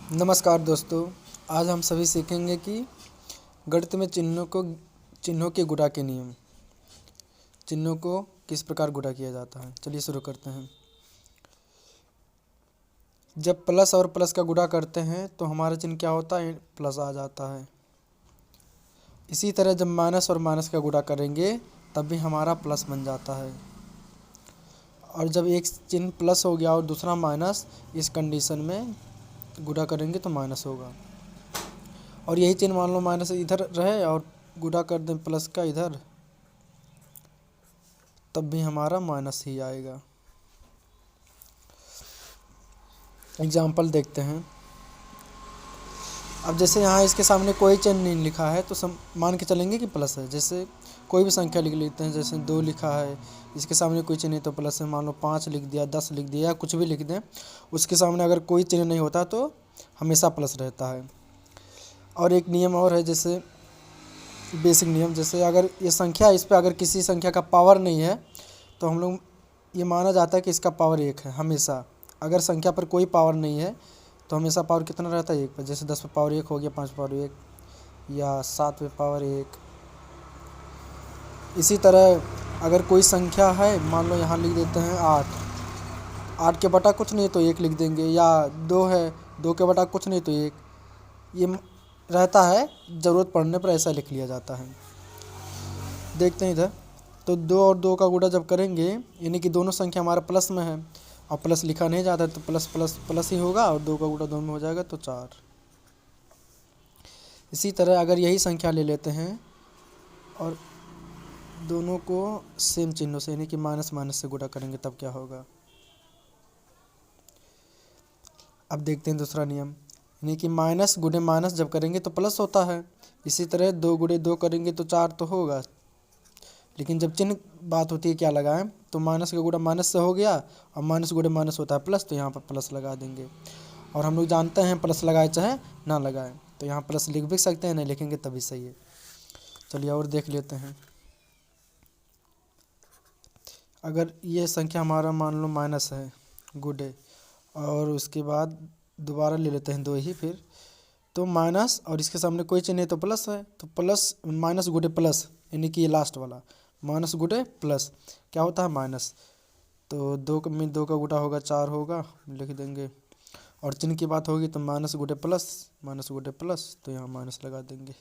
नमस्कार दोस्तों, आज हम सभी सीखेंगे कि गणित में चिन्हों के गुणा के नियम। चिन्हों को किस प्रकार गुणा किया जाता है। चलिए शुरू करते हैं। जब प्लस और प्लस का गुणा करते हैं तो हमारा चिन्ह क्या होता है, प्लस आ जाता है। इसी तरह जब माइनस और माइनस का गुणा करेंगे तब भी हमारा प्लस बन जाता है। और जब एक चिन्ह प्लस हो गया और दूसरा माइनस, इस कंडीशन में गुणा करेंगे तो माइनस होगा। और यही चिन्ह मान लो माइनस इधर रहे और गुणा कर दें प्लस का इधर, तब भी हमारा माइनस ही आएगा। एग्जाम्पल देखते हैं। अब जैसे यहाँ इसके सामने कोई चिन्ह नहीं लिखा है तो मान के चलेंगे कि प्लस है। जैसे कोई भी संख्या लिख लेते हैं, जैसे 2 लिखा है, इसके सामने कोई चिन्ह नहीं तो प्लस है। मान लो 5 लिख दिया, 10 लिख दिया या कुछ भी लिख दें, उसके सामने अगर कोई चिन्ह नहीं होता तो हमेशा प्लस रहता है। और एक नियम और है, जैसे बेसिक नियम, जैसे अगर ये संख्या, इस पर अगर किसी संख्या का पावर नहीं है तो हम लोग ये माना जाता है कि इसका पावर 1 है हमेशा। अगर संख्या पर कोई पावर नहीं है तो हमेशा पावर कितना रहता है, 1 पर। जैसे 10 पे पावर 1 हो गया, 5 पावर 1 या 7 पे पावर 1। इसी तरह अगर कोई संख्या है, मान लो यहाँ लिख देते हैं 8 के बटा कुछ नहीं तो 1 लिख देंगे, या 2 है, 2 के बटा कुछ नहीं तो 1। ये रहता है, ज़रूरत पड़ने पर ऐसा लिख लिया जाता है। देखते हैं इधर, तो 2 और 2 का गुणा जब करेंगे, यानी कि दोनों संख्या हमारा प्लस में है और प्लस लिखा नहीं जाता तो प्लस प्लस प्लस ही होगा और 2 का गुणा 2 में हो जाएगा तो 4। इसी तरह अगर यही संख्या ले लेते हैं और दोनों को सेम चिन्हों से, यानी कि माइनस माइनस से गुणा करेंगे तब क्या होगा। अब देखते हैं दूसरा नियम, यानी कि माइनस गुणे माइनस जब करेंगे तो प्लस होता है। इसी तरह 2 गुणे 2 करेंगे तो 4 तो होगा। लेकिन जब चिन्ह बात होती है क्या लगाएं, तो माइनस का गुणा माइनस से हो गया और माइनस गुणे माइनस होता है प्लस, तो यहाँ पर प्लस लगा देंगे। और हम लोग जानते हैं प्लस लगाए चाहे ना लगाएं, तो यहाँ प्लस लिख भी सकते हैं, नहीं लिखेंगे तभी सही है। चलिए और देख लेते हैं। अगर ये संख्या हमारा मान लो माइनस है गुणे, और उसके बाद दोबारा ले लेते हैं 2 ही फिर, तो माइनस और इसके सामने कोई चिन्ह है तो प्लस है, तो प्लस माइनस गुणे प्लस, यानी कि ये लास्ट वाला माइनस गुणे प्लस क्या होता है, माइनस। तो 2 में 2 का गुणा होगा 4 होगा, लिख देंगे। और चिन्ह की बात होगी तो माइनस गुणे प्लस, तो यहाँ माइनस लगा देंगे।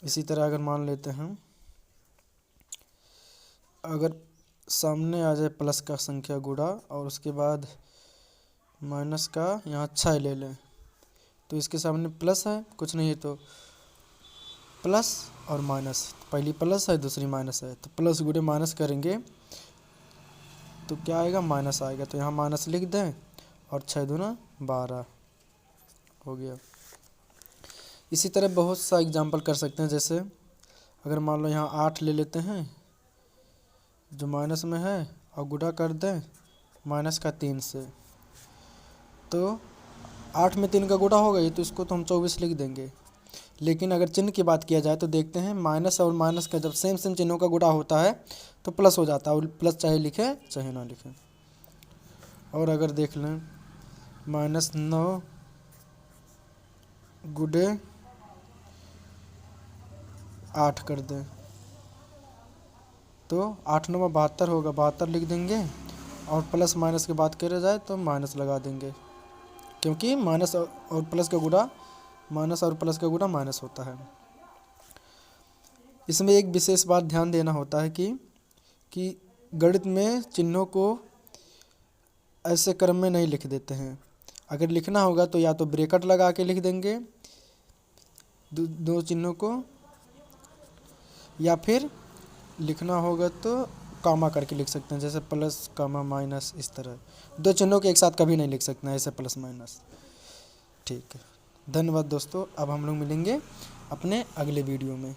इसी तरह अगर मान लेते हैं, अगर सामने आ जाए प्लस का संख्या गुणा और उसके बाद माइनस का यहाँ 6 ले लें, तो इसके सामने प्लस है, कुछ नहीं है तो प्लस और माइनस, पहली प्लस है दूसरी माइनस है, तो प्लस गुणे माइनस करेंगे तो क्या आएगा, माइनस आएगा। तो यहाँ माइनस लिख दें और 6 दूना 12 हो गया। इसी तरह बहुत सा एग्जाम्पल कर सकते हैं। जैसे अगर मान लो यहाँ 8 ले लेते हैं जो माइनस में है और गुणा कर दें माइनस का 3 से, तो 8 में 3 का गुणा हो गई तो इसको तो हम 24 लिख देंगे। लेकिन अगर चिन्ह की बात किया जाए तो देखते हैं, माइनस और माइनस का जब सेम सेम चिन्हों का गुणा होता है तो प्लस हो जाता है, और प्लस चाहे लिखें चाहे ना लिखें। और अगर देख लें -9 गुणे 8 कर दें तो 8 9 72 होगा, 72 लिख देंगे। और प्लस माइनस की बात करा जाए तो माइनस लगा देंगे, क्योंकि माइनस और प्लस का गुणा माइनस होता है। इसमें एक विशेष बात ध्यान देना होता है कि गणित में चिन्हों को ऐसे क्रम में नहीं लिख देते हैं। अगर लिखना होगा तो या तो ब्रैकेट लगा के लिख देंगे दो चिन्हों को, या फिर लिखना होगा तो कामा करके लिख सकते हैं, जैसे प्लस कामा माइनस। इस तरह 2 चिन्हों के एक साथ कभी नहीं लिख सकते हैं, ऐसे प्लस माइनस। ठीक है, धन्यवाद दोस्तों। अब हम लोग मिलेंगे अपने अगले वीडियो में।